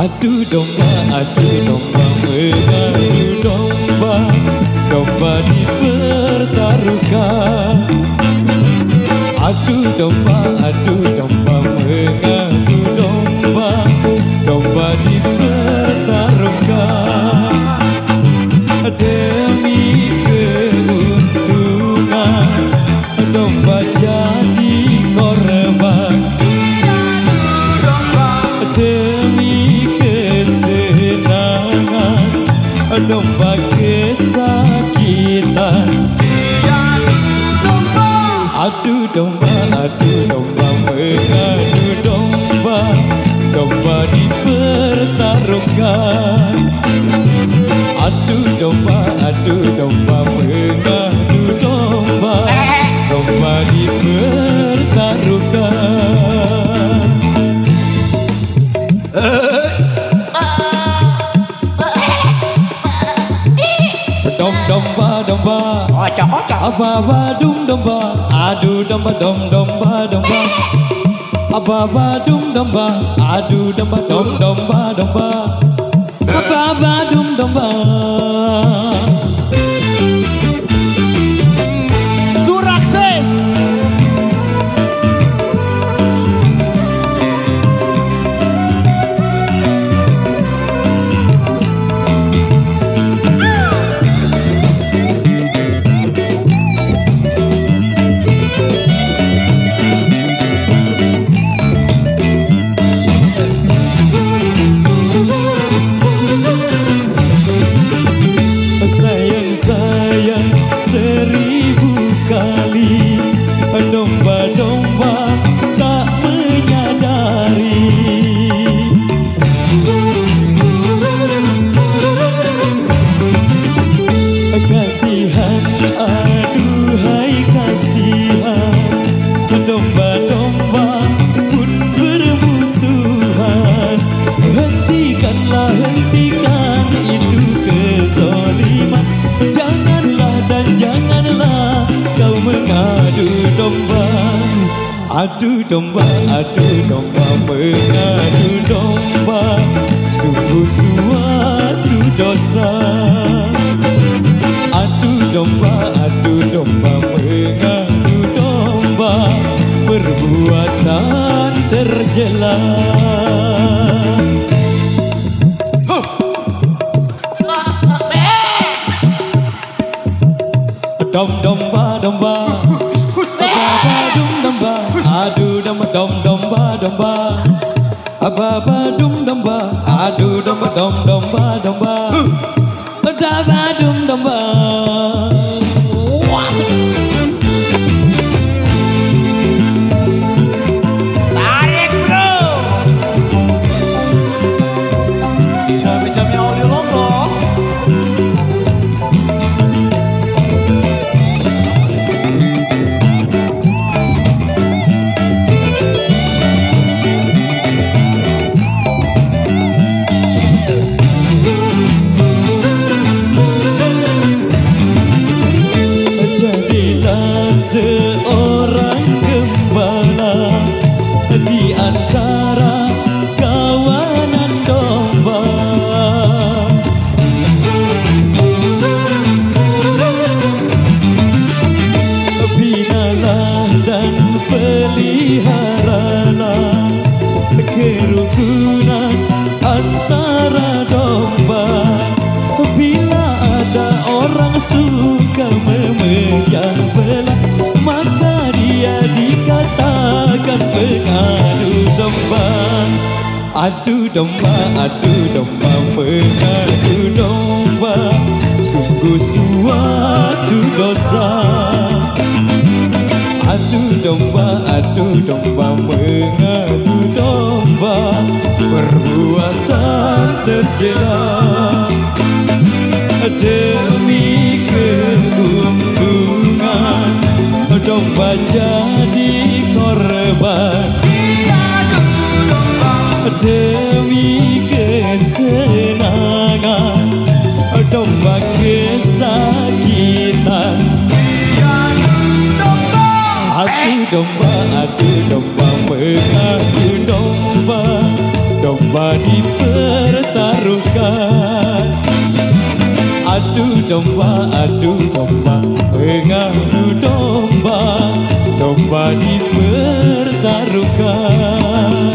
Adu domba mengadu domba, domba dipertaruhkan. Adu domba mengadu domba, domba dipertaruhkan. Demi keuntungan, domba jadi korban. Demi kesenangan, domba kesakitan. Adu domba mengadu domba, domba dipertaruhkan. Adu domba mengadu domba, domba dipertaruhkan. Domba, apa domba, adu domba, domba, apa domba, adu domba, domba, apa domba. Surakses. Sayang seribu kali, domba-domba tak menyadari. Kasihan, aduhai kasihan, domba-domba pun bermusuhan. Hentikan itu kezaliman. Janganlah dan janganlah kau mengadu domba. Adu domba mengadu domba, sungguh suatu dosa. Adu domba mengadu domba, perbuatan tercela. Domba, adu domba, domba, apa domba, adu domba, domba, domba. Tarik bro. Jam-jamnya audio logo. Seorang gembala di antara kawanan domba. Binalah dan peliharalah kerukunan antara domba. Bila ada orang suka memecah belah, maka dia dikatakan pengadu domba. Adu domba mengadu domba, sungguh suatu dosa. Adu domba mengadu domba, perbuatan tercela. Demi keuntungan, domba jadi korban. Demi kesenangan, domba kesakitan. Adu domba mengadu domba, domba domba dipertaruhkan. Adu domba, mengadu domba, domba dipertaruhkan.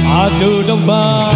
Adu domba,